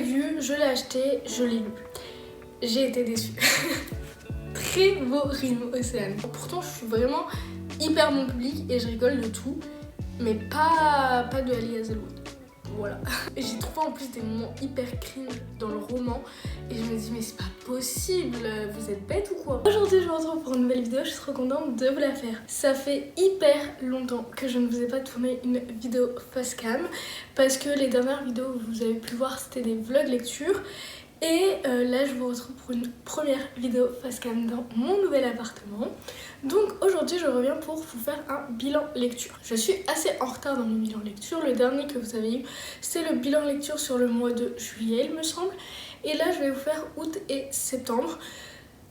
vu, je l'ai acheté, je l'ai lu. J'ai été déçue. Très beau rime, Océane. Pourtant, je suis vraiment hyper bon public et je rigole de tout, mais pas de Ali Hazelwood. Voilà. J'ai trouvé en plus des moments hyper cringe dans le roman et je me dis mais c'est pas possible, vous êtes bêtes ou quoi? Aujourd'hui je vous retrouve pour une nouvelle vidéo, je suis trop contente de vous la faire. Ça fait hyper longtemps que je ne vous ai pas tourné une vidéo face cam parce que les dernières vidéos que vous avez pu voir c'était des vlogs lecture. Et là je vous retrouve pour une première vidéo face cam dans mon nouvel appartement. Donc aujourd'hui je reviens pour vous faire un bilan lecture. Je suis assez en retard dans mon bilan lecture. Le dernier que vous avez eu c'est le bilan lecture sur le mois de juillet il me semble. Et là je vais vous faire août et septembre.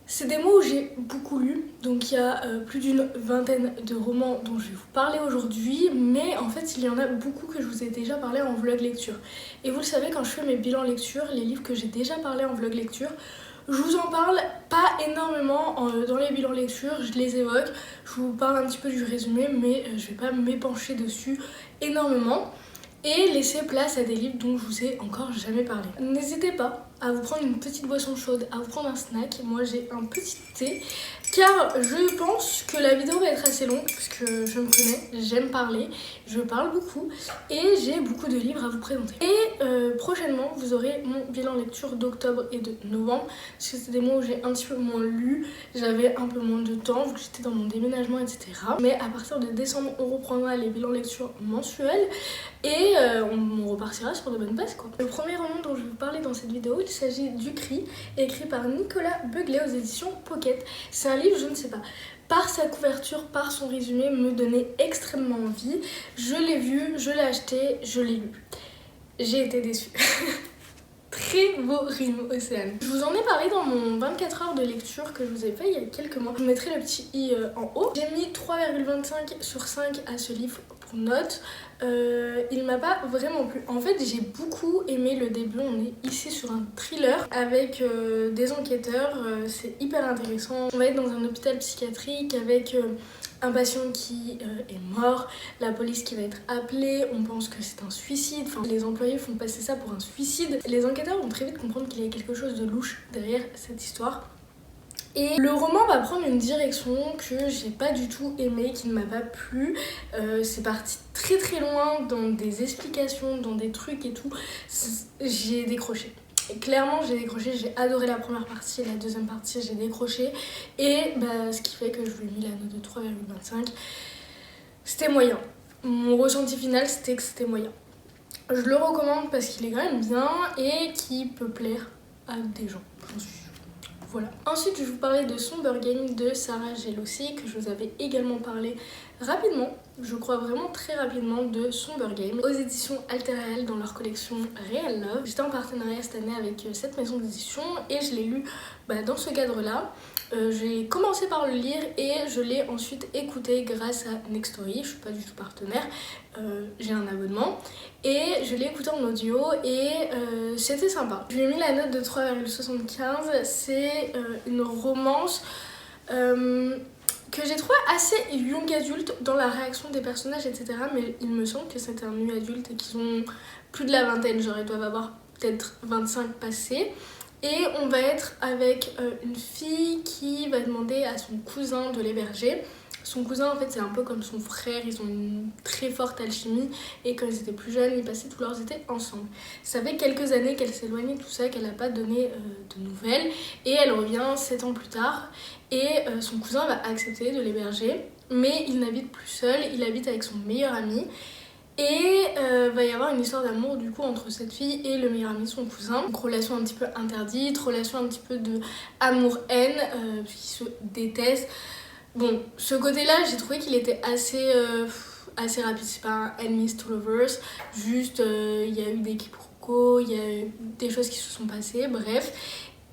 C'est des mois où j'ai beaucoup lu, donc il y a plus d'une vingtaine de romans dont je vais vous parler aujourd'hui, mais en fait il y en a beaucoup que je vous ai déjà parlé en vlog lecture. Et vous le savez, quand je fais mes bilans lecture, les livres que j'ai déjà parlé en vlog lecture, je vous en parle pas énormément dans les bilans lecture, je les évoque, je vous parle un petit peu du résumé, mais je vais pas m'épancher dessus énormément. Et laisser place à des livres dont je vous ai encore jamais parlé. N'hésitez pas à vous prendre une petite boisson chaude, à vous prendre un snack. Moi j'ai un petit thé car je pense que la vidéo va être assez longue parce que je me connais, j'aime parler, je parle beaucoup et j'ai beaucoup de livres à vous présenter. Et prochainement vous aurez mon bilan lecture d'octobre et de novembre parce que c'est des mois où j'ai un petit peu moins lu, j'avais un peu moins de temps vu que j'étais dans mon déménagement etc. Mais à partir de décembre on reprendra les bilans lecture mensuels et on repartira sur de bonnes bases quoi. Le premier roman dont je vais vous parler dans cette vidéo, il s'agit du Cri, écrit par Nicolas Beuglet aux éditions Pocket. C'est un livre, je ne sais pas, par sa couverture, par son résumé, me donnait extrêmement envie. Je l'ai vu, je l'ai acheté, je l'ai lu. J'ai été déçue. Très beau rime, Océane. Je vous en ai parlé dans mon 24 heures de lecture que je vous ai fait il y a quelques mois. Je vous mettrai le petit i en haut. J'ai mis 3,25 sur 5 à ce livre pour note. Il m'a pas vraiment plu. En fait, j'ai beaucoup aimé le début. On est ici sur un thriller avec des enquêteurs. C'est hyper intéressant. On va être dans un hôpital psychiatrique avec un patient qui est mort, la police qui va être appelée, on pense que c'est un suicide, enfin, les employés font passer ça pour un suicide. Les enquêteurs vont très vite comprendre qu'il y a quelque chose de louche derrière cette histoire. Et le roman va prendre une direction que j'ai pas du tout aimée, qui ne m'a pas plu. C'est parti très très loin dans des explications, dans des trucs et tout. J'ai décroché. Et clairement j'ai décroché, j'ai adoré la première partie, la deuxième partie j'ai décroché et ce qui fait que je lui ai mis la note de 3,25. C'était moyen. Mon ressenti final c'était que c'était moyen. Je le recommande parce qu'il est quand même bien et qui peut plaire à des gens, j'en suis sûre. Voilà. Ensuite je vais vous parler de Somber Game de Sarah Gelossi que je vous avais également parlé rapidement, je crois vraiment très rapidement, de Somber Game aux éditions Altériel dans leur collection Real Love. J'étais en partenariat cette année avec cette maison d'édition et je l'ai lu dans ce cadre là. J'ai commencé par le lire et je l'ai ensuite écouté grâce à Nextory. Je suis pas du tout partenaire, j'ai un abonnement et je l'ai écouté en audio et c'était sympa. Je lui ai mis la note de 3,75. C'est une romance que j'ai trouvé assez young adulte dans la réaction des personnages etc. Mais il me semble que c'est un nu adulte et qu'ils ont plus de la vingtaine, genre ils doivent avoir peut-être 25 passés. Et on va être avec une fille qui va demander à son cousin de l'héberger. Son cousin en fait c'est un peu comme son frère, ils ont une très forte alchimie et quand ils étaient plus jeunes ils passaient tous leurs étés ensemble. Ça fait quelques années qu'elle s'éloignait tout ça, qu'elle n'a pas donné de nouvelles et elle revient 7 ans plus tard et son cousin va accepter de l'héberger mais il n'habite plus seul, il habite avec son meilleur ami. Et va y avoir une histoire d'amour du coup entre cette fille et le meilleur ami de son cousin. Donc relation un petit peu interdite, relation un petit peu de amour-haine, puisqu'ils se détestent. Bon, ce côté-là, j'ai trouvé qu'il était assez rapide. C'est pas un enemies to lovers, juste il y a eu des quiproquos, il y a eu des choses qui se sont passées, bref.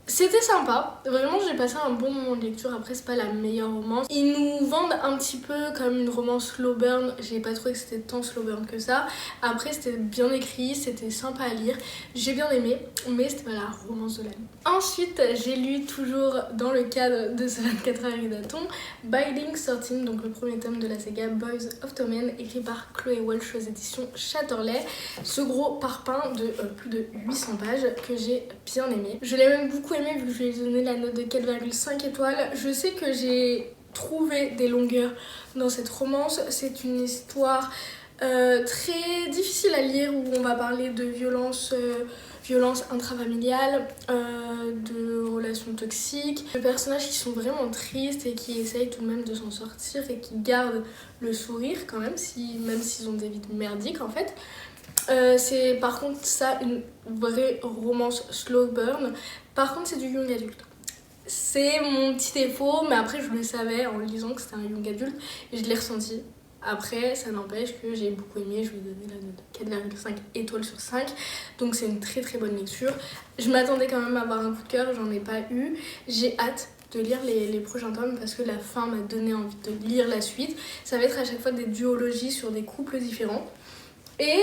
C'était sympa, vraiment j'ai passé un bon moment de lecture. Après c'est pas la meilleure romance. Ils nous vendent un petit peu comme une romance slow burn, j'ai pas trouvé que c'était tant slow burn que ça. Après c'était bien écrit, c'était sympa à lire, j'ai bien aimé, mais c'était pas la romance de l'année. Ensuite j'ai lu toujours dans le cadre de ce 24 heures Ridaton, Binding 13, donc le premier tome de la saga Boys of Tommen, écrit par Chloé Walsh aux éditions Chatterley. Ce gros parpaing de plus de 800 pages que j'ai bien aimé. Je l'ai même beaucoup aimé vu que je lui ai donné la note de 4,5 étoiles. Je sais que j'ai trouvé des longueurs dans cette romance. C'est une histoire très difficile à lire où on va parler de violence intrafamiliale, de relations toxiques, de personnages qui sont vraiment tristes et qui essayent tout de même de s'en sortir et qui gardent le sourire quand même, même s'ils ont des vies merdiques en fait. C'est par contre ça une vraie romance slow burn. Par contre c'est du young adulte. C'est mon petit défaut, mais après je le savais en lisant que c'était un young adulte et je l'ai ressenti. Après ça n'empêche que j'ai beaucoup aimé, je lui ai donné la note de 4,5 étoiles sur 5. Donc c'est une très très bonne lecture. Je m'attendais quand même à avoir un coup de cœur, j'en ai pas eu. J'ai hâte de lire les prochains tomes parce que la fin m'a donné envie de lire la suite. Ça va être à chaque fois des duologies sur des couples différents. Et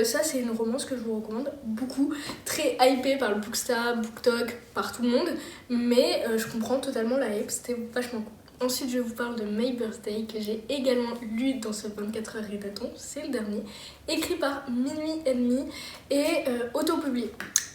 ça c'est une romance que je vous recommande beaucoup, très hypée par le Bookstar, BookTok, par tout le monde, mais je comprends totalement la hype, c'était vachement cool. Ensuite je vous parle de My Birthday que j'ai également lu dans ce 24 heures Ridaton, c'est le dernier, écrit par Minuit et demi et auto-publié.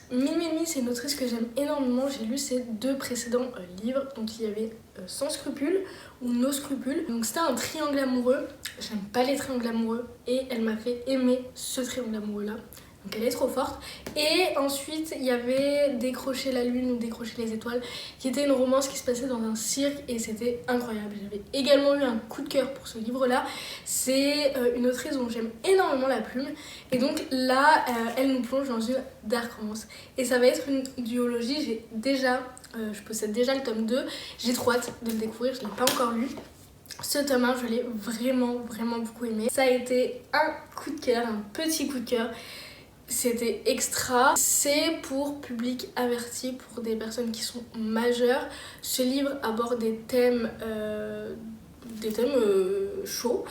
Minuit et demi c'est une autrice que j'aime énormément, j'ai lu ses 2 précédents livres, donc il y avait Sans scrupules ou No scrupules. Donc c'était un triangle amoureux, j'aime pas les triangles amoureux et elle m'a fait aimer ce triangle amoureux là. Donc elle est trop forte. Et ensuite il y avait Décrocher la lune ou Décrocher les étoiles qui était une romance qui se passait dans un cirque et c'était incroyable. J'avais également eu un coup de cœur pour ce livre là. C'est une autrice dont j'aime énormément la plume et donc là elle nous plonge dans une dark romance. Et ça va être une duologie, je possède déjà le tome 2, j'ai trop hâte de le découvrir, je ne l'ai pas encore lu. Ce tome 1 je l'ai vraiment beaucoup aimé. Ça a été un coup de cœur, un petit coup de cœur. C'était extra. C'est pour public averti, pour des personnes qui sont majeures. Ce livre aborde des thèmes chauds,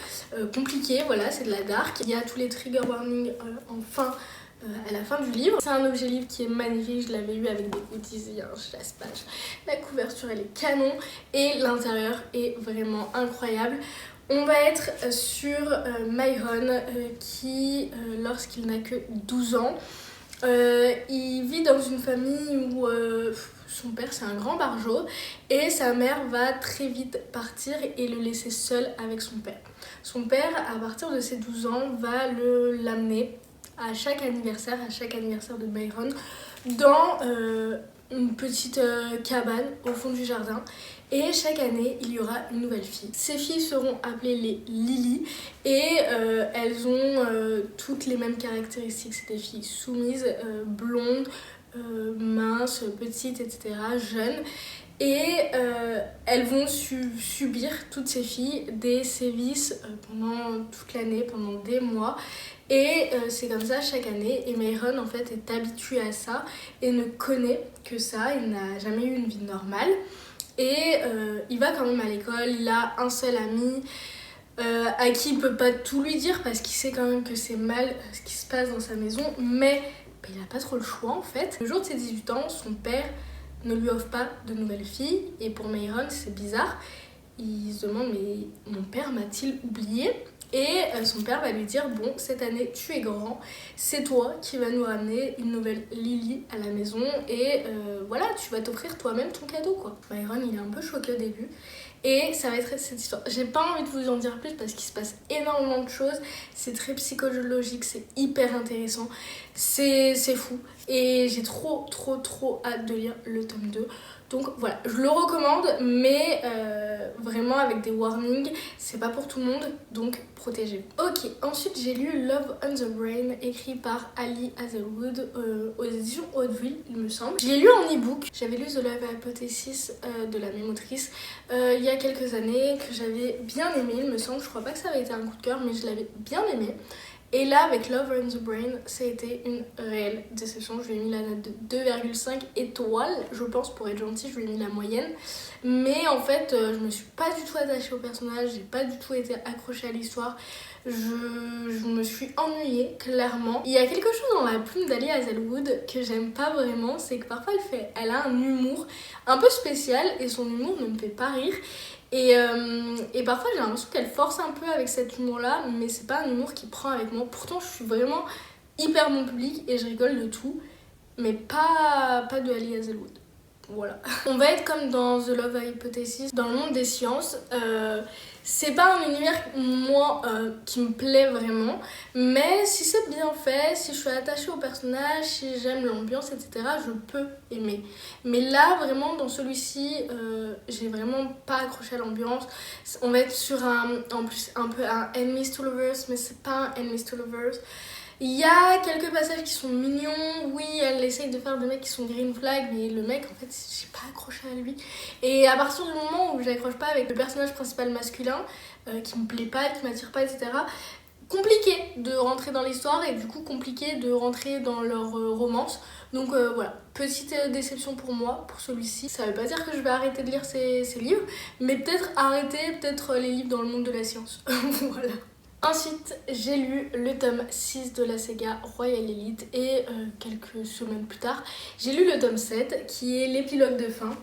compliqués, voilà, c'est de la dark. Il y a tous les trigger warnings à la fin du livre. C'est un objet livre qui est magnifique, je l'avais eu avec des goodies, il y a un chasse-page. La couverture elle est canon et l'intérieur est vraiment incroyable. On va être sur Myron qui, lorsqu'il n'a que 12 ans, il vit dans une famille où son père c'est un grand barjot et sa mère va très vite partir et le laisser seul avec son père. Son père, à partir de ses 12 ans, va l'amener à chaque anniversaire de Myron dans une petite cabane au fond du jardin et chaque année il y aura une nouvelle fille. Ces filles seront appelées les Lily et elles ont toutes les mêmes caractéristiques. C'est des filles soumises, blondes, minces, petites, etc., jeunes. Et elles vont subir, toutes ces filles, des sévices pendant toute l'année, pendant des mois. Et c'est comme ça chaque année. Et Myron en fait est habitué à ça et ne connaît que ça. Il n'a jamais eu une vie normale. Et il va quand même à l'école. Il a un seul ami à qui il peut pas tout lui dire parce qu'il sait quand même que c'est mal ce qui se passe dans sa maison. Mais il n'a pas trop le choix en fait. Le jour de ses 18 ans, son père ne lui offre pas de nouvelle fille et pour Myron c'est bizarre, il se demande mais mon père m'a-t-il oublié? Et son père va lui dire bon cette année tu es grand, c'est toi qui vas nous ramener une nouvelle Lily à la maison et voilà tu vas t'offrir toi-même ton cadeau quoi. Myron il est un peu choqué au début et ça va être cette histoire. J'ai pas envie de vous en dire plus parce qu'il se passe énormément de choses, c'est très psychologique, c'est hyper intéressant, c'est fou et j'ai trop hâte de lire le tome 2. Donc voilà, je le recommande mais vraiment avec des warnings, c'est pas pour tout le monde donc protégez-vous. Ok, ensuite j'ai lu Love on the Brain écrit par Ali Hazelwood aux éditions Hauteville il me semble. Je l'ai lu en e-book, j'avais lu The Love Hypothesis de la même autrice il y a quelques années que j'avais bien aimé il me semble, je crois pas que ça avait été un coup de cœur mais je l'avais bien aimé. Et là, avec Love Runs the Brain, ça a été une réelle déception. Je lui ai mis la note de 2,5 étoiles, je pense, pour être gentille, je lui ai mis la moyenne. Mais en fait, je me suis pas du tout attachée au personnage, j'ai pas du tout été accrochée à l'histoire. Je me suis ennuyée, clairement. Il y a quelque chose dans la plume d'Ali Hazelwood que j'aime pas vraiment, c'est que parfois elle a un humour un peu spécial et son humour ne me fait pas rire. Et parfois j'ai l'impression qu'elle force un peu avec cet humour-là, mais c'est pas un humour qui prend avec moi. Pourtant, je suis vraiment hyper bon public et je rigole de tout, mais pas de Ali Hazelwood. Voilà. On va être comme dans The Love Hypothesis, dans le monde des sciences. C'est pas un univers, moi, qui me plaît vraiment, mais si c'est bien fait, si je suis attachée au personnage, si j'aime l'ambiance, etc., je peux aimer. Mais là, vraiment, dans celui-ci, j'ai vraiment pas accroché à l'ambiance. On va être sur en plus, un peu un Enemies to Lovers, mais c'est pas un Enemies to Lovers. Il y a quelques passages qui sont mignons. Oui, elle essaye de faire des mecs qui sont green flag, mais le mec, en fait, j'ai pas accroché à lui. Et à partir du moment où j'accroche pas avec le personnage principal masculin, qui me plaît pas, qui m'attire pas, etc., compliqué de rentrer dans l'histoire et du coup compliqué de rentrer dans leur romance. Donc voilà, petite déception pour moi, pour celui-ci. Ça veut pas dire que je vais arrêter de lire ces livres, mais peut-être arrêter les livres dans le monde de la science. Voilà. Ensuite, j'ai lu le tome 6 de la saga Royal Elite et quelques semaines plus tard, j'ai lu le tome 7 qui est l'épilogue de fin.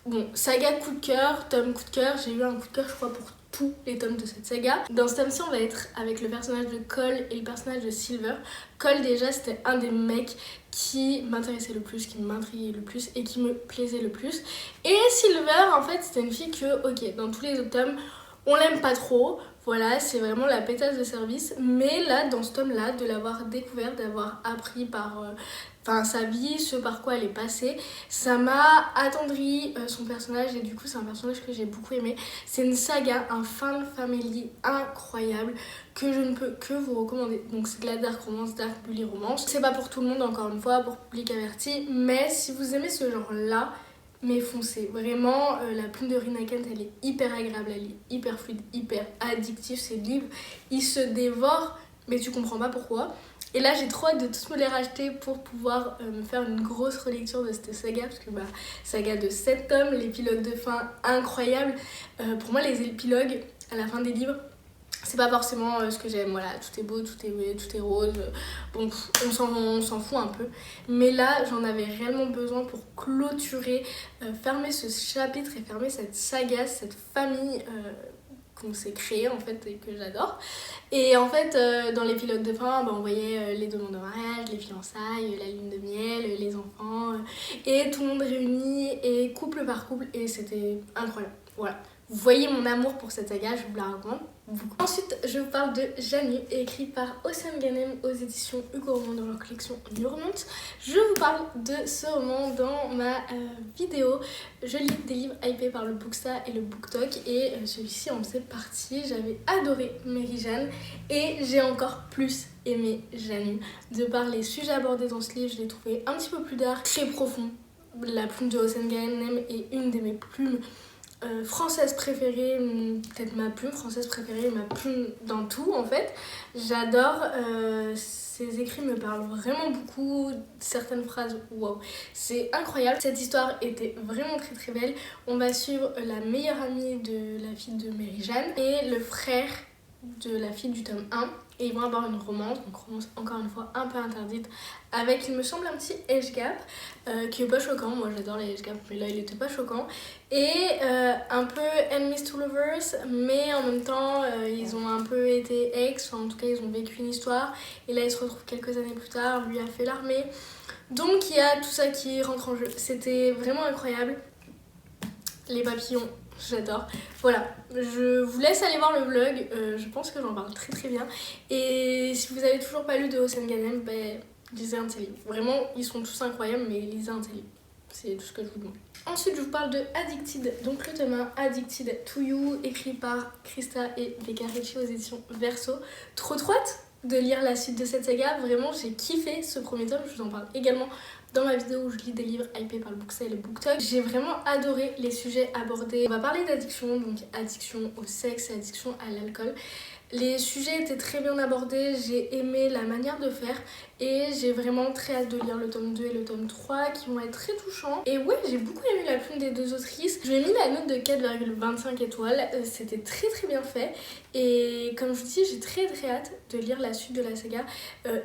Bon, saga coup de cœur, tome coup de cœur, j'ai eu un coup de cœur je crois pour tous les tomes de cette saga. Dans ce tome-ci, on va être avec le personnage de Cole et le personnage de Silver. Cole déjà, c'était un des mecs qui m'intéressait le plus, qui m'intriguait le plus et qui me plaisait le plus. Et Silver, en fait, c'était une fille que, ok, dans tous les autres tomes, on l'aime pas trop, voilà, c'est vraiment la pétasse de service. Mais là, dans ce tome-là, de l'avoir découvert, d'avoir appris par sa vie, ce par quoi elle est passée, ça m'a attendri son personnage et du coup, c'est un personnage que j'ai beaucoup aimé. C'est une saga, un fan family incroyable que je ne peux que vous recommander. Donc, c'est de la dark romance, dark bully romance. C'est pas pour tout le monde, encore une fois, pour public averti, mais si vous aimez ce genre-là, mais foncez, vraiment, la plume de Rina Kent, elle est hyper agréable, elle est hyper fluide, hyper addictive, ces livres, ils se dévorent, mais tu comprends pas pourquoi. Et là, j'ai trop hâte de tous me les racheter pour pouvoir me faire une grosse relecture de cette saga, parce que saga de 7 tomes, l'épilogue de fin incroyable. Pour moi, les épilogues à la fin des livres, c'est pas forcément ce que j'aime, voilà, tout est beau, tout est rose, bon, on s'en fout un peu. Mais là, j'en avais réellement besoin pour clôturer, fermer ce chapitre et fermer cette saga, cette famille qu'on s'est créée en fait et que j'adore. Et en fait, dans l'épilogue de fin, on voyait les demandes de mariage, les fiançailles, la lune de miel, les enfants, et tout le monde réuni, et couple par couple, et c'était incroyable, voilà. Vous voyez mon amour pour cette saga, je vous la recommande beaucoup. Ensuite, je vous parle de Janu, écrit par Océane Ganem aux éditions Hugo Roman dans leur collection Murmont. Je vous parle de ce roman dans ma vidéo. Je lis des livres hypés par le Booksta et le BookTok et celui-ci en faisait partie. J'avais adoré Mary-Jeanne et j'ai encore plus aimé Janu. De par les sujets abordés dans ce livre, je l'ai trouvé un petit peu plus dark, très profond. La plume de Océane Ganem est une de mes plumes française préférée, peut-être ma plume française préférée, ma plume dans tout en fait. J'adore, ses écrits me parlent vraiment beaucoup, certaines phrases, wow, c'est incroyable. Cette histoire était vraiment très très belle. On va suivre la meilleure amie de la fille de Mary-Jeanne et le frère de la fille du tome 1 et ils vont avoir une romance, donc romance encore une fois un peu interdite avec il me semble un petit age gap qui est pas choquant, moi j'adore les age gap mais là il était pas choquant et un peu enemies to lovers mais en même temps ils ont un peu été ex, enfin, en tout cas ils ont vécu une histoire et là ils se retrouvent quelques années plus tard, lui a fait l'armée donc il y a tout ça qui rentre en jeu, c'était vraiment incroyable. Les papillons, j'adore. Voilà, je vous laisse aller voir le vlog, je pense que j'en parle très très bien. Et si vous avez toujours pas lu de Océane Ganem, lisez un de ses livres. Vraiment, ils sont tous incroyables, mais lisez un de ses livres. C'est tout ce que je vous demande. Ensuite, je vous parle de Addicted, donc le tome 1, Addicted to You, écrit par Krista et Becca Ricci aux éditions Verso. Trop hâte de lire la suite de cette saga, vraiment j'ai kiffé ce premier tome, je vous en parle également dans ma vidéo où je lis des livres hypés par le book sale et BookTok. J'ai vraiment adoré les sujets abordés. On va parler d'addiction, donc addiction au sexe et addiction à l'alcool. Les sujets étaient très bien abordés, j'ai aimé la manière de faire et j'ai vraiment très hâte de lire le tome 2 et le tome 3 qui vont être très touchants. Et ouais, j'ai beaucoup aimé la plume des deux autrices. Je lui ai mis la note de 4,25 étoiles, c'était très très bien fait. Et comme je vous dis, j'ai très hâte de lire la suite de la saga.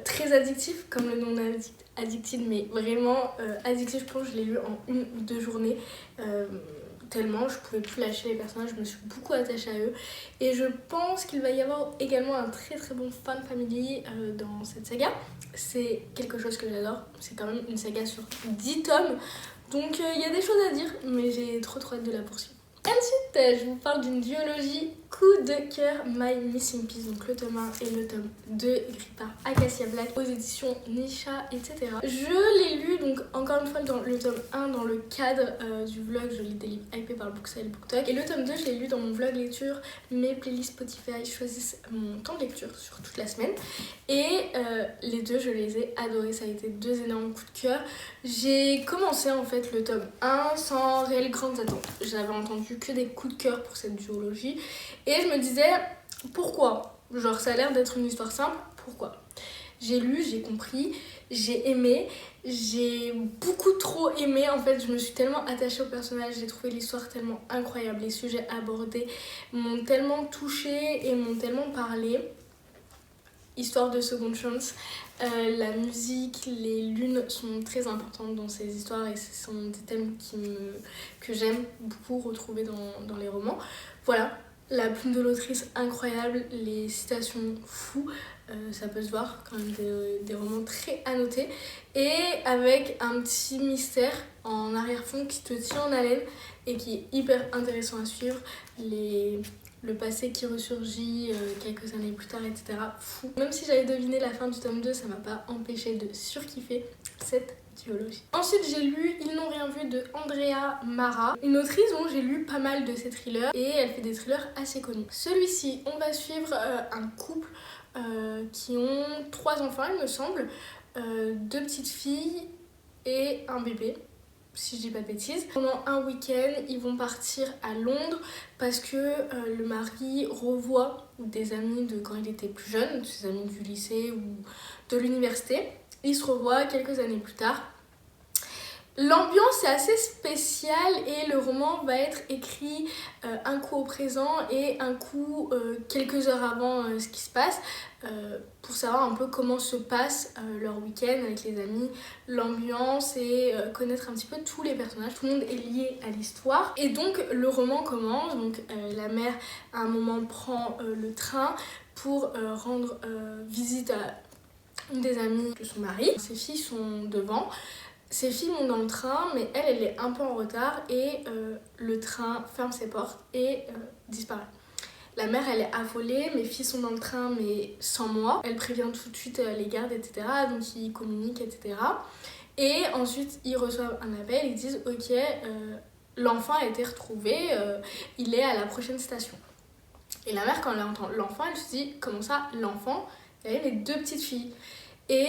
Très addictif, comme le nom l'indique, Addicted, mais vraiment addictif. Je pense que je l'ai lu en 1 ou 2 journées. Tellement je pouvais plus lâcher les personnages, je me suis beaucoup attachée à eux et je pense qu'il va y avoir également un très bon fan family dans cette saga. C'est quelque chose que j'adore, c'est quand même une saga sur 10 tomes donc il y a des choses à dire mais j'ai trop hâte de la poursuivre. Ensuite, je vous parle d'une duologie coup de cœur My Missing Piece, donc le tome 1 et le tome 2 écrit par Acacia Black aux éditions Nisha, etc. Je l'ai lu donc encore une fois dans le tome 1 dans le cadre du vlog, je lis des livres hypés par le book sale et BookTok, et le tome 2 je l'ai lu dans mon vlog lecture. Mes playlists Spotify choisissent mon temps de lecture sur toute la semaine et les deux je les ai adorés, ça a été 2 énormes coups de cœur. J'ai commencé en fait le tome 1 sans réelles grandes attentes, j'avais entendu que des coups de cœur pour cette duologie et je me disais pourquoi, genre ça a l'air d'être une histoire simple, pourquoi. J'ai lu, j'ai compris, j'ai aimé, j'ai beaucoup trop aimé en fait, je me suis tellement attachée au personnage, j'ai trouvé l'histoire tellement incroyable, les sujets abordés m'ont tellement touchée et m'ont tellement parlé. Histoire de seconde chance, la musique, les lunes sont très importantes dans ces histoires et ce sont des thèmes que j'aime beaucoup retrouver dans les romans. Voilà, la plume de l'autrice incroyable, les citations fous, ça peut se voir, quand même des romans très annotés et avec un petit mystère en arrière-fond qui te tient en haleine et qui est hyper intéressant à suivre. Le passé qui ressurgit quelques années plus tard, etc. Fou. Même si j'avais deviné la fin du tome 2, ça m'a pas empêché de surkiffer cette duologie. Ensuite, j'ai lu Ils n'ont rien vu de Andrea Mara, une autrice dont j'ai lu pas mal de ses thrillers et elle fait des thrillers assez connus. Celui-ci, on va suivre un couple qui ont 3 enfants, il me semble, 2 petites filles et un bébé, si je dis pas de bêtises. Pendant un week-end, ils vont partir à Londres parce que le mari revoit des amis de quand il était plus jeune, ses amis du lycée ou de l'université. Ils se revoient quelques années plus tard. L'ambiance est assez spéciale et le roman va être écrit un coup au présent et un coup quelques heures avant ce qui se passe pour savoir un peu comment se passe leur week-end avec les amis, l'ambiance et connaître un petit peu tous les personnages. Tout le monde est lié à l'histoire et donc le roman commence. Donc la mère à un moment prend le train pour rendre visite à une des amies de son mari. Ses filles sont devant. Ses filles montent dans le train, mais elle est un peu en retard et le train ferme ses portes et disparaît. La mère, elle est affolée, mes filles sont dans le train mais sans moi. Elle prévient tout de suite les gardes, etc. Donc ils communiquent, etc. Et ensuite, ils reçoivent un appel, ils disent « Ok, l'enfant a été retrouvé, il est à la prochaine station. » Et la mère, quand elle entend l'enfant, elle se dit « Comment ça, l'enfant ?» Il y avait mes 2 petites filles. Et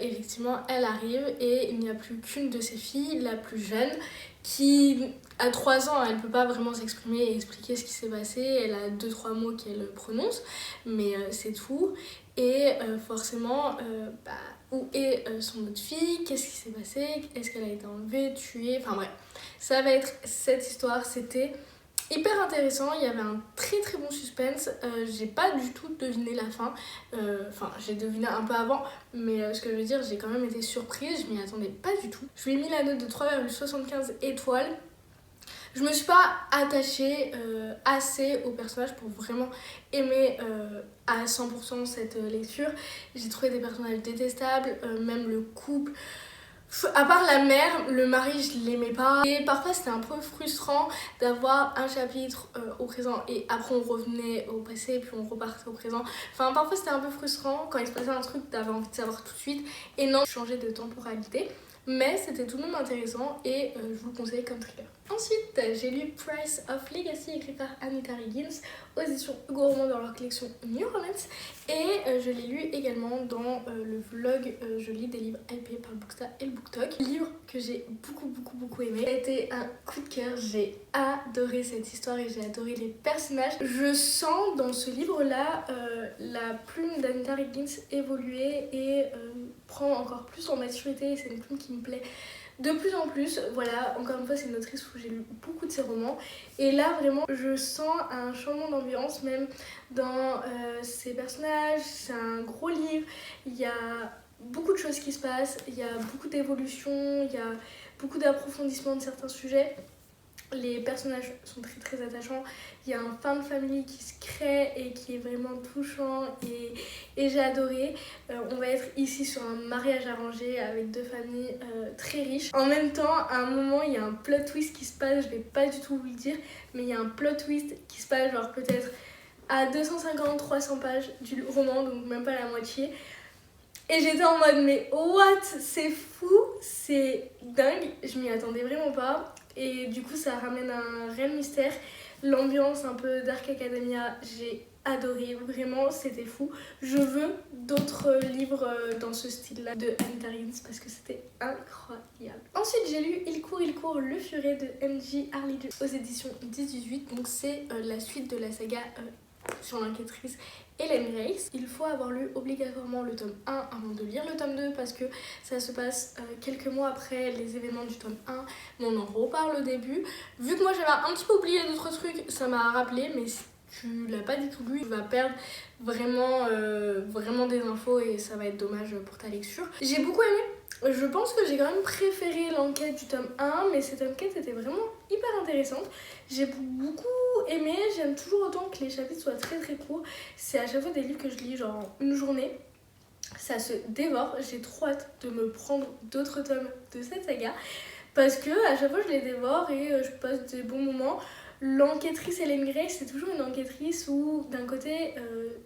effectivement, elle arrive et il n'y a plus qu'une de ses filles, la plus jeune, qui a 3 ans, elle ne peut pas vraiment s'exprimer et expliquer ce qui s'est passé. Elle a 2-3 mots qu'elle prononce, mais c'est tout. Et forcément, où est son autre fille? Qu'est-ce qui s'est passé? Est-ce qu'elle a été enlevée, tuée? Enfin bref, ça va être cette histoire. C'était hyper intéressant, il y avait un très bon suspense, j'ai pas du tout deviné la fin, enfin j'ai deviné un peu avant, mais ce que je veux dire, j'ai quand même été surprise, je m'y attendais pas du tout. Je lui ai mis la note de 3,75 étoiles. Je me suis pas attachée assez au personnage pour vraiment aimer à 100% cette lecture. J'ai trouvé des personnages détestables, même le couple. À part la mère, le mari je l'aimais pas et parfois c'était un peu frustrant d'avoir un chapitre au présent et après on revenait au passé puis on repartait au présent. Enfin parfois c'était un peu frustrant quand il se passait un truc, t'avais envie de savoir tout de suite et non, changer de temporalité. mais c'était tout de même intéressant et je vous le conseille comme thriller. Ensuite, j'ai lu Price of Legacy écrit par Anita Higgins aux éditions Hugo Roman dans leur collection New Romance et je l'ai lu également dans le vlog Je lis des livres hypés par le Booksta et le BookTok. Livre que j'ai beaucoup aimé. Ça a été un coup de cœur, j'ai adoré cette histoire et j'ai adoré les personnages. Je sens dans ce livre-là la plume d'Anita Higgins évoluer et prend encore plus en maturité. C'est une plume qui me plaît de plus en plus. Voilà, encore une fois, c'est une autrice où j'ai lu beaucoup de ses romans. Et là, vraiment, je sens un changement d'ambiance, même dans ses personnages. C'est un gros livre. Il y a beaucoup de choses qui se passent. Il y a beaucoup d'évolution. Il y a beaucoup d'approfondissement de certains sujets. Les personnages sont très attachants. Il y a un fin de famille qui se crée et qui est vraiment touchant et j'ai adoré. On va être ici sur un mariage arrangé avec deux familles très riches. En même temps, à un moment, il y a un plot twist qui se passe. Je vais pas du tout vous le dire, mais il y a un plot twist qui se passe genre peut-être à 250-300 pages du roman, donc même pas la moitié. Et j'étais en mode mais what, c'est fou, c'est dingue, je m'y attendais vraiment pas. Et du coup ça ramène un réel mystère. L'ambiance un peu Dark Academia, j'ai adoré, vraiment c'était fou. Je veux d'autres livres dans ce style-là de Anita Higgins parce que c'était incroyable. Ensuite j'ai lu Il court, le furet de M.J. Harley aux éditions 10-18. Donc c'est la suite de la saga sur l'enquêtrice Ellen Grace. Il faut avoir lu obligatoirement le tome 1 avant de lire le tome 2 parce que ça se passe quelques mois après les événements du tome 1, mais on en reparle au début. Vu que moi j'avais un petit peu oublié d'autres trucs, ça m'a rappelé, mais si tu l'as pas du tout lu, tu vas perdre vraiment des infos et ça va être dommage pour ta lecture. J'ai beaucoup aimé. Je pense que j'ai quand même préféré l'enquête du tome 1, mais cette enquête était vraiment hyper intéressante. J'ai beaucoup aimé, j'aime toujours autant que les chapitres soient très courts. C'est à chaque fois des livres que je lis genre en une journée. Ça se dévore, j'ai trop hâte de me prendre d'autres tomes de cette saga. Parce que à chaque fois je les dévore et je passe des bons moments. L'enquêtrice Ellen Grace, c'est toujours une enquêtrice où d'un côté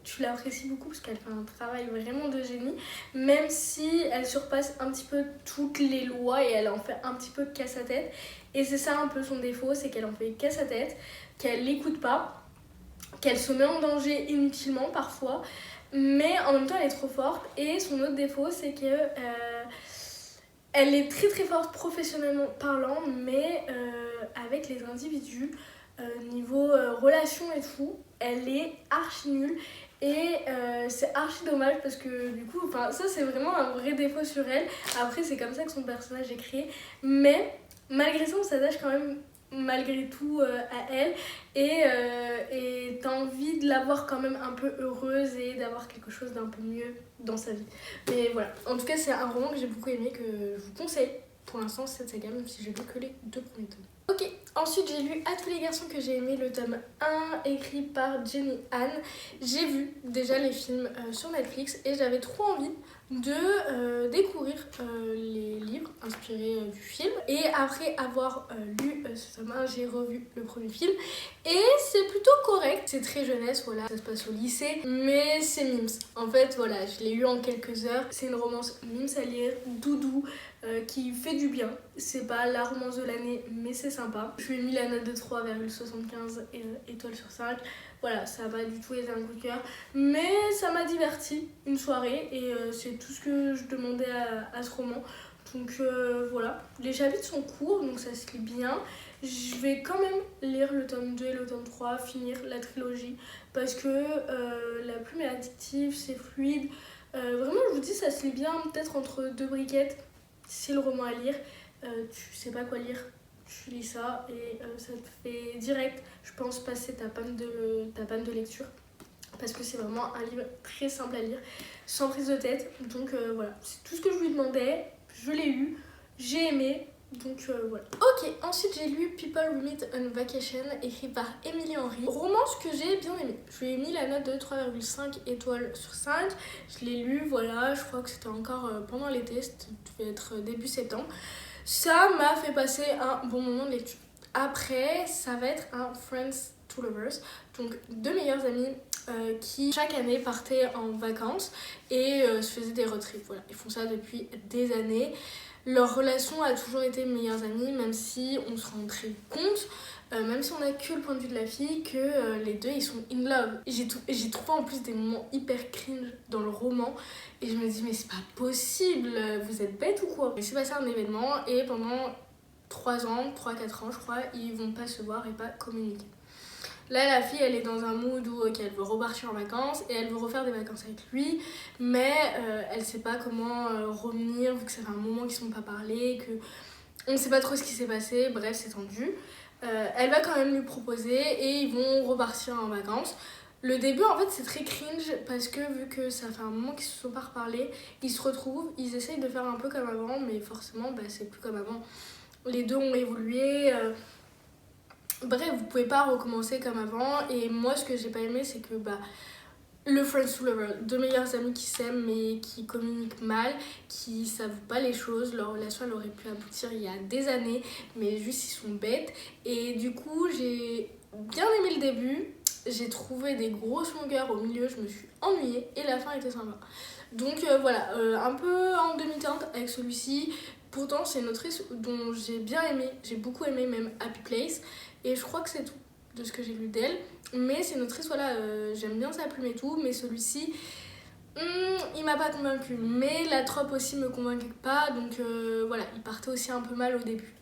tu l'apprécies beaucoup parce qu'elle fait un travail vraiment de génie, même si elle surpasse un petit peu toutes les lois et elle en fait un petit peu qu'à sa tête. Et c'est ça un peu son défaut, c'est qu'elle en fait qu'à sa tête, qu'elle l'écoute pas, qu'elle se met en danger inutilement parfois, mais en même temps elle est trop forte. Et son autre défaut, c'est que elle est très forte professionnellement parlant, mais avec les individus, niveau relation et tout, elle est archi nulle. Et c'est archi dommage parce que du coup, ça c'est vraiment un vrai défaut sur elle. Après c'est comme ça que son personnage est créé, mais malgré ça on s'attache quand même malgré tout à elle et t'as envie de la voir quand même un peu heureuse et d'avoir quelque chose d'un peu mieux dans sa vie. Mais voilà, en tout cas c'est un roman que j'ai beaucoup aimé, que je vous conseille pour l'instant cette saga, même si j'ai lu que les 2 premiers tomes. Ok, ensuite j'ai lu À tous les garçons que j'ai aimé, le tome 1 écrit par Jenny Han. J'ai vu déjà les films sur Netflix et j'avais trop envie de découvrir les livres inspirés du film. Et après avoir lu ce tome 1, j'ai revu le premier film et c'est plutôt correct. C'est très jeunesse, voilà, ça se passe au lycée, mais c'est mimes. En fait, voilà, je l'ai lu en quelques heures. C'est une romance mimes à lire, doudou, qui fait du bien. C'est pas la romance de l'année, mais c'est sympa. Je lui ai mis la note de 3,75 étoiles sur 5. Voilà, ça a pas du tout été un coup de cœur, mais ça m'a diverti une soirée et c'est tout ce que je demandais à ce roman. Donc voilà, les chapitres sont courts, donc ça se lit bien. Je vais quand même lire le tome 2 et le tome 3, finir la trilogie, parce que la plume est addictive, c'est fluide. Vraiment, je vous dis, ça se lit bien, peut-être entre 2 briquettes. C'est le roman à lire, tu sais pas quoi lire, tu lis ça et ça te fait direct, je pense, passer ta panne de lecture. Parce que c'est vraiment un livre très simple à lire, sans prise de tête. Donc voilà, c'est tout ce que je lui demandais, je l'ai lu, j'ai aimé. Donc voilà. Ok, ensuite j'ai lu People We Meet on Vacation, écrit par Emily Henry. Romance que j'ai bien aimé. Je lui ai mis la note de 3,5 étoiles sur 5. Je l'ai lu, voilà, je crois que c'était encore pendant l'été, ça devait être début septembre. Ça m'a fait passer un bon moment de lecture. Après, ça va être un Friends to Lovers, donc 2 meilleurs amis qui chaque année partaient en vacances et se faisaient des road trips. Voilà, ils font ça depuis des années. Leur relation a toujours été meilleures amies, même si on se rend très compte, même si on a que le point de vue de la fille, que les deux ils sont in love. J'ai trouvé en plus des moments hyper cringe dans le roman et je me dis mais c'est pas possible, vous êtes bêtes ou quoi? Il s'est passé un événement et pendant 3 ans, 3-4 ans je crois, ils vont pas se voir et pas communiquer. Là, la fille, elle est dans un mood où elle veut repartir en vacances et elle veut refaire des vacances avec lui, mais elle sait pas comment revenir vu que ça fait un moment qu'ils ne sont pas parlé, que on ne sait pas trop ce qui s'est passé, bref, c'est tendu. Elle va quand même lui proposer et ils vont repartir en vacances. Le début, en fait, c'est très cringe parce que vu que ça fait un moment qu'ils se sont pas reparlés, ils se retrouvent, ils essayent de faire un peu comme avant, mais forcément, c'est plus comme avant. Les deux ont évolué. Bref, vous pouvez pas recommencer comme avant. Et moi, ce que j'ai pas aimé, c'est que le friends to lover, deux meilleurs amis qui s'aiment mais qui communiquent mal, qui savent pas les choses. Leur relation, elle aurait pu aboutir il y a des années, mais juste ils sont bêtes. Et du coup, j'ai bien aimé le début. J'ai trouvé des grosses longueurs au milieu, je me suis ennuyée et la fin était sympa. Donc voilà, un peu en demi-teinte avec celui-ci. Pourtant, c'est une autrice dont j'ai bien aimé, j'ai beaucoup aimé même Happy Place. Et je crois que c'est tout de ce que j'ai lu d'elle. Mais c'est une autrice, voilà, j'aime bien sa plume et tout. Mais celui-ci, il m'a pas convaincue. Mais la trope aussi me convainquait pas. Donc voilà, il partait aussi un peu mal au début.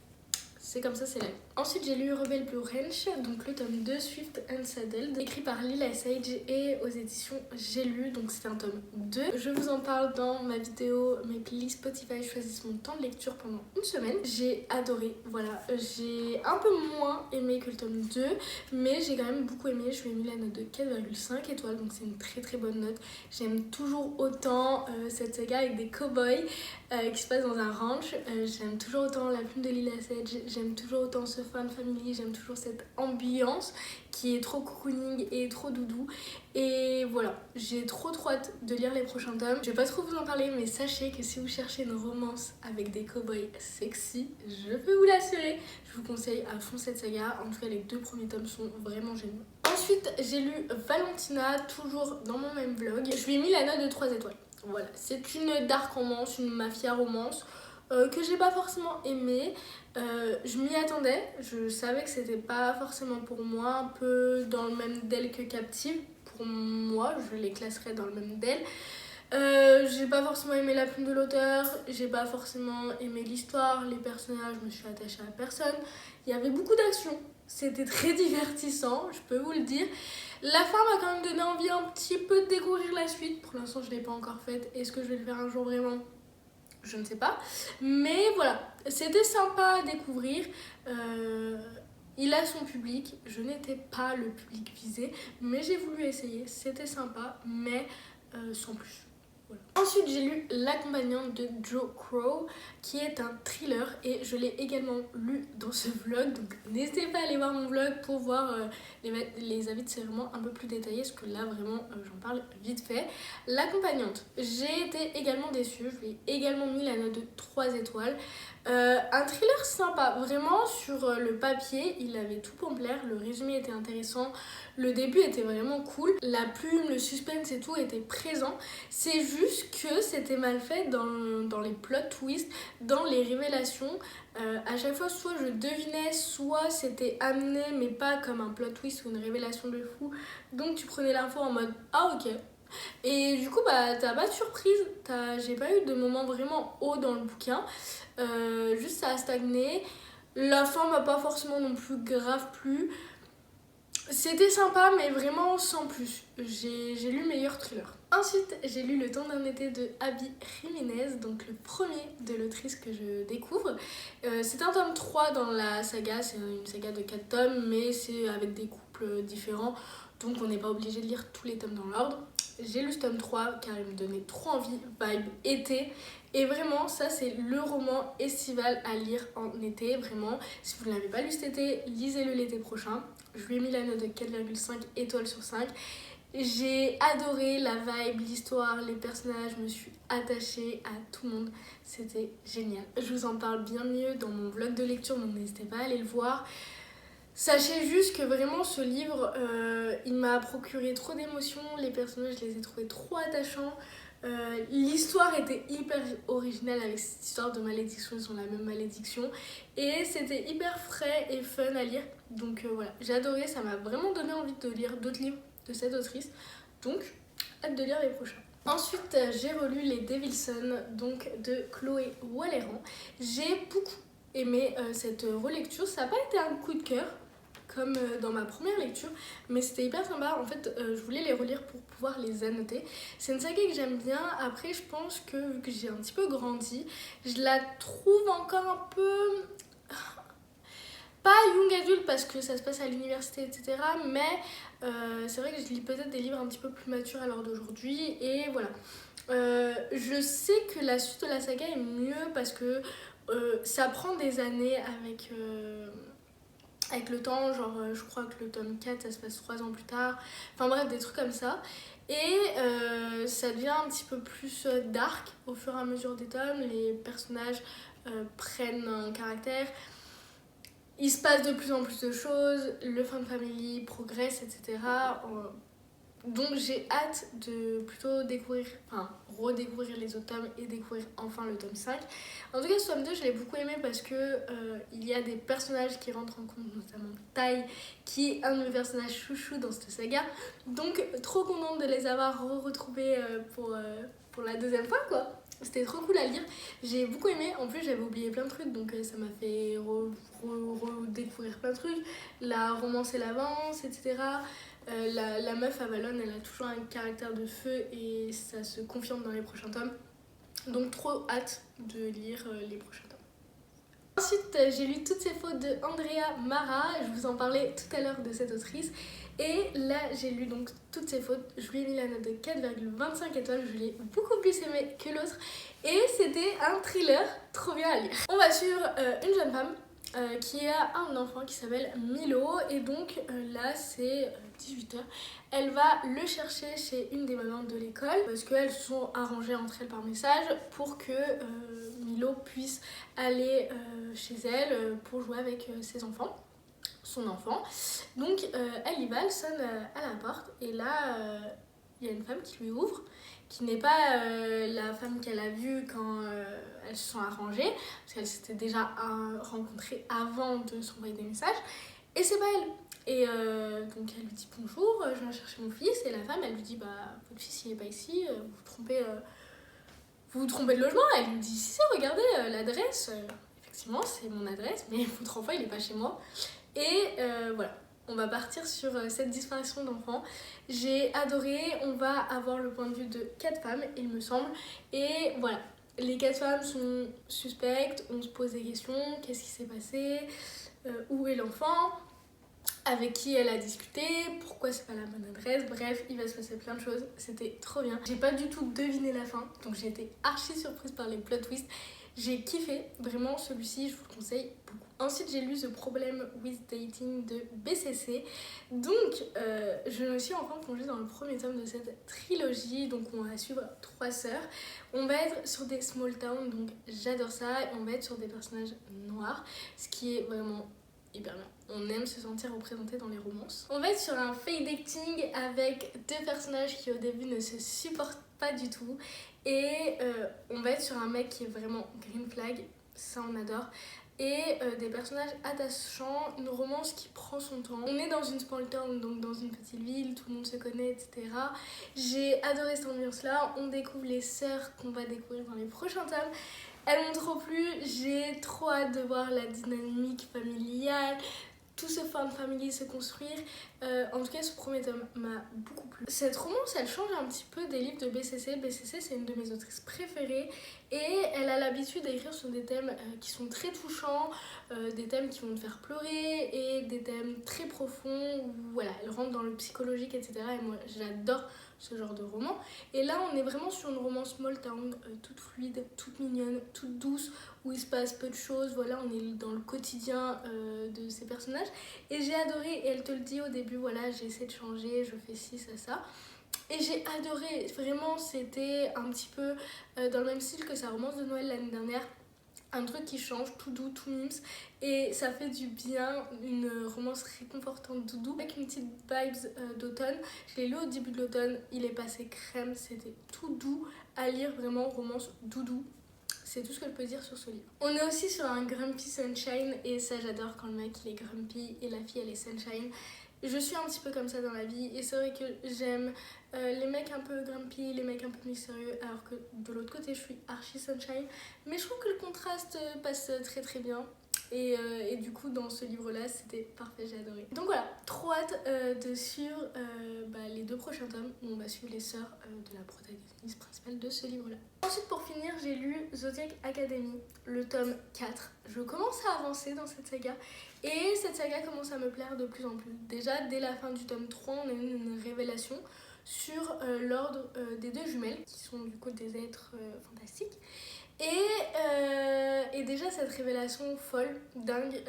C'est comme ça, c'est la vie. Ensuite, j'ai lu Rebel Blue Ranch, donc le tome 2, Swift and Saddled, écrit par Lila Sage et aux éditions J'ai lu, donc c'est un tome 2. Je vous en parle dans ma vidéo, mes playlists Spotify choisissent mon temps de lecture pendant une semaine. J'ai adoré, voilà. J'ai un peu moins aimé que le tome 2, mais j'ai quand même beaucoup aimé. Je lui ai mis la note de 4,5 étoiles, donc c'est une très très bonne note. J'aime toujours autant cette saga avec des cow-boys qui se passe dans un ranch. J'aime toujours autant la plume de Lila Sage, j'aime toujours autant ce fan family, j'aime toujours cette ambiance qui est trop cocooning et trop doudou. Et voilà, j'ai trop hâte de lire les prochains tomes. Je vais pas trop vous en parler, mais sachez que si vous cherchez une romance avec des cow-boys sexy, je peux vous l'assurer. Je vous conseille à fond cette saga. En tout cas, les 2 premiers tomes sont vraiment géniaux. Ensuite, j'ai lu Valentina, toujours dans mon même vlog. Je lui ai mis la note de 3 étoiles. Voilà, c'est une dark romance, une mafia romance que j'ai pas forcément aimée. Je m'y attendais, je savais que c'était pas forcément pour moi, un peu dans le même DEL que Captive. Pour moi, je les classerais dans le même DEL. J'ai pas forcément aimé la plume de l'auteur, j'ai pas forcément aimé l'histoire, les personnages, je me suis attachée à personne. Il y avait beaucoup d'action, c'était très divertissant, je peux vous le dire. La fin m'a quand même donné envie un petit peu de découvrir la suite. Pour l'instant, je l'ai pas encore faite. Est-ce que je vais le faire un jour vraiment ? Je ne sais pas. Mais voilà, c'était sympa à découvrir. Il a son public. Je n'étais pas le public visé, mais j'ai voulu essayer. C'était sympa, mais sans plus. Voilà. Ensuite, j'ai lu L'accompagnante de Joe Crow, qui est un thriller et je l'ai également lu dans ce vlog. Donc, n'hésitez pas à aller voir mon vlog pour voir les avis de serment un peu plus détaillés, parce que là, vraiment, j'en parle vite fait. L'accompagnante, j'ai été également déçue. Je lui ai également mis la note de 3 étoiles. Un thriller sympa, vraiment sur le papier, il avait tout pour me plaire, le résumé était intéressant, le début était vraiment cool, la plume, le suspense et tout était présent, c'est juste que c'était mal fait dans les plot twists, dans les révélations. À chaque fois, soit je devinais, soit c'était amené, mais pas comme un plot twist ou une révélation de fou, donc tu prenais l'info en mode « Ah ok ». Et du coup, t'as pas de surprise, j'ai pas eu de moment vraiment haut dans le bouquin, juste ça a stagné. La fin m'a pas forcément non plus grave plu. C'était sympa, mais vraiment sans plus. J'ai lu meilleur thriller. Ensuite, j'ai lu Le temps d'un été de Abby Jiménez, donc le premier de l'autrice que je découvre. C'est un tome 3 dans la saga, c'est une saga de 4 tomes, mais c'est avec des couples différents, donc on n'est pas obligé de lire tous les tomes dans l'ordre. J'ai lu ce tome 3 car il me donnait trop envie, vibe été. Et vraiment, ça c'est le roman estival à lire en été, vraiment. Si vous ne l'avez pas lu cet été, lisez-le l'été prochain. Je lui ai mis la note de 4,5 étoiles sur 5. J'ai adoré la vibe, l'histoire, les personnages, je me suis attachée à tout le monde. C'était génial. Je vous en parle bien mieux dans mon vlog de lecture, donc n'hésitez pas à aller le voir. Sachez juste que vraiment ce livre, il m'a procuré trop d'émotions, les personnages je les ai trouvés trop attachants. L'histoire était hyper originale avec cette histoire de malédiction, ils ont la même malédiction. Et c'était hyper frais et fun à lire. Donc voilà, j'ai adoré, ça m'a vraiment donné envie de lire d'autres livres de cette autrice. Donc, hâte de lire les prochains. Ensuite, j'ai relu Les Devilson, donc de Chloé Walleran. J'ai beaucoup aimé cette relecture. Ça n'a pas été un coup de cœur comme dans ma première lecture, mais c'était hyper sympa. En fait, je voulais les relire pour pouvoir les annoter. C'est une saga que j'aime bien. Après, je pense que vu que j'ai un petit peu grandi, je la trouve encore un peu... pas young adulte parce que ça se passe à l'université, etc. Mais c'est vrai que je lis peut-être des livres un petit peu plus matures à l'heure d'aujourd'hui. Et voilà. Je sais que la suite de la saga est mieux parce que ça prend des années avec le temps. Genre, je crois que le tome 4, ça se passe 3 ans plus tard. Enfin bref, des trucs comme ça. Et ça devient un petit peu plus dark au fur et à mesure des tomes. Les personnages prennent un caractère. Il se passe de plus en plus de choses, le fan family progresse, etc. Donc j'ai hâte de plutôt redécouvrir les autres tomes et découvrir enfin le tome 5. En tout cas, ce tome 2, je l'ai beaucoup aimé parce que il y a des personnages qui rentrent en compte, notamment Tai, qui est un de mes personnages chouchou dans cette saga. Donc trop contente de les avoir retrouvés pour la deuxième fois, quoi. C'était trop cool à lire, j'ai beaucoup aimé. En plus, j'avais oublié plein de trucs, donc ça m'a fait redécouvrir plein de trucs. La romance et l'avance, etc. La meuf Avalon, elle a toujours un caractère de feu et ça se confirme dans les prochains tomes. Donc trop hâte de lire les prochains tomes. Ensuite, j'ai lu Toutes ces fautes de Andrea Mara. Je vous en parlais tout à l'heure de cette autrice. Et là, j'ai lu donc Toutes ces fautes. Je lui ai mis la note de 4,25 étoiles. Je l'ai beaucoup plus aimé que l'autre. Et c'était un thriller trop bien à lire. On va suivre une jeune femme qui a un enfant qui s'appelle Milo. Et donc là, c'est 18h. Elle va le chercher chez une des mamans de l'école parce qu'elles se sont arrangées entre elles par message pour que Milo puisse aller chez elle pour jouer avec ses enfants, son enfant. Donc elle y va, elle sonne à la porte et là il y a une femme qui lui ouvre, qui n'est pas la femme qu'elle a vue quand elles se sont arrangées, parce qu'elles s'étaient déjà rencontrées avant de s'envoyer des messages, et c'est pas elle. Et donc elle lui dit bonjour, je viens chercher mon fils, et la femme elle lui dit bah votre fils il est pas ici, vous vous trompez de logement. Elle lui dit si regardez l'adresse, effectivement c'est mon adresse, mais votre enfant il est pas chez moi. Et voilà, on va partir sur cette disparition d'enfant. J'ai adoré, on va avoir le point de vue de 4 femmes il me semble, et voilà. Les 4 femmes sont suspectes, on se pose des questions, qu'est-ce qui s'est passé, où est l'enfant, avec qui elle a discuté, pourquoi c'est pas la bonne adresse, bref, il va se passer plein de choses, c'était trop bien. J'ai pas du tout deviné la fin, donc j'ai été archi surprise par les plot twists. J'ai kiffé, vraiment celui-ci, je vous le conseille beaucoup. Ensuite, j'ai lu The Problem with Dating de BCC. Donc, je me suis enfin plongée dans le premier tome de cette trilogie. Donc, on va suivre 3 sœurs. On va être sur des small towns, donc j'adore ça. Et on va être sur des personnages noirs, ce qui est vraiment hyper bien. On aime se sentir représenté dans les romances. On va être sur un fake dating avec 2 personnages qui au début ne se supportent pas du tout. Et on va être sur un mec qui est vraiment green flag, ça on adore. Et des personnages attachants, une romance qui prend son temps. On est dans une small town, donc dans une petite ville, tout le monde se connaît, etc. J'ai adoré cette ambiance-là. On découvre les sœurs qu'on va découvrir dans les prochains tomes. Elles m'ont trop plu, j'ai trop hâte de voir la dynamique familiale, tout ce fan family se construire. En tout cas, ce premier tome m'a beaucoup plu. Cette romance, elle change un petit peu des livres de BCC. BCC, c'est une de mes autrices préférées et elle a l'habitude d'écrire sur des thèmes qui sont très touchants, des thèmes qui vont te faire pleurer et des thèmes très profonds où voilà, elle rentre dans le psychologique, etc. Et moi, j'adore ce genre de roman. Et là, on est vraiment sur une romance small town, toute fluide, toute mignonne, toute douce, où il se passe peu de choses. Voilà, on est dans le quotidien de ces personnages. Et j'ai adoré, et elle te le dit au début, voilà, j'ai essayé de changer, je fais ci, ça. Et j'ai adoré, vraiment, c'était un petit peu dans le même style que sa romance de Noël l'année dernière. Un truc qui change, tout doux, tout mimes, et ça fait du bien, une romance réconfortante doudou avec une petite vibes d'automne. Je l'ai lu au début de l'automne, il est passé crème, c'était tout doux à lire, vraiment romance doudou. C'est tout ce que je peux dire sur ce livre. On est aussi sur un Grumpy Sunshine, et ça j'adore quand le mec il est grumpy et la fille elle est sunshine. Je suis un petit peu comme ça dans la vie, et c'est vrai que j'aime les mecs un peu grumpy, les mecs un peu mystérieux, alors que de l'autre côté je suis archi sunshine. Mais je trouve que le contraste passe très très bien. Et du coup dans ce livre là c'était parfait, j'ai adoré. Donc voilà, trop hâte de suivre les 2 prochains tomes où on va suivre les sœurs de la protagoniste principale de ce livre là. Ensuite pour finir j'ai lu Zodiac Academy, le tome 4. Je commence à avancer dans cette saga et cette saga commence à me plaire de plus en plus. Déjà dès la fin du tome 3 on a eu une révélation sur l'ordre des 2 jumelles qui sont du coup des êtres fantastiques. Et déjà cette révélation folle, dingue,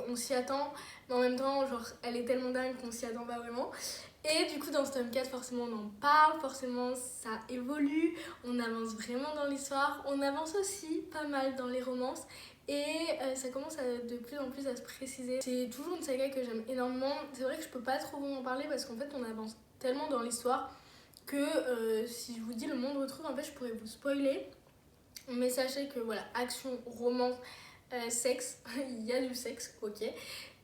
on s'y attend, mais en même temps genre elle est tellement dingue qu'on s'y attend pas vraiment. Et du coup dans ce tome 4 forcément on en parle, forcément ça évolue, on avance vraiment dans l'histoire, on avance aussi pas mal dans les romances. Et ça commence de plus en plus à se préciser. C'est toujours une saga que j'aime énormément. C'est vrai que je peux pas trop vous en parler parce qu'en fait on avance tellement dans l'histoire que si je vous dis le moindre truc en fait je pourrais vous spoiler. Mais sachez que voilà, action, romance, sexe, il y a du sexe, ok.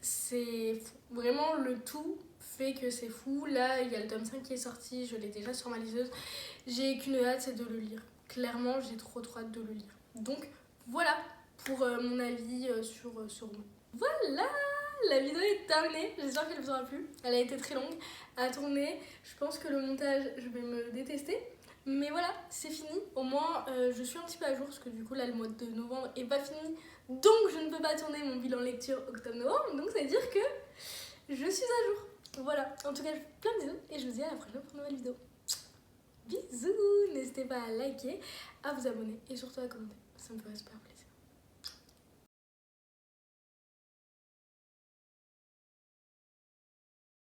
C'est fou. Vraiment le tout fait que c'est fou. Là il y a le tome 5 qui est sorti, je l'ai déjà sur ma liseuse. J'ai qu'une hâte, c'est de le lire. Clairement j'ai trop hâte de le lire. Donc voilà pour mon avis sur ce roman. Voilà, la vidéo est terminée, j'espère qu'elle vous aura plu. Elle a été très longue à tourner, je pense que le montage je vais me détester. Mais voilà, c'est fini. Au moins, je suis un petit peu à jour parce que du coup, là, le mois de novembre est pas fini. Donc, je ne peux pas tourner mon bilan lecture octobre-novembre. Donc, ça veut dire que je suis à jour. Voilà. En tout cas, je vous fais plein de bisous et je vous dis à la prochaine pour une nouvelle vidéo. Bisous! N'hésitez pas à liker, à vous abonner et surtout à commenter. Ça me ferait super.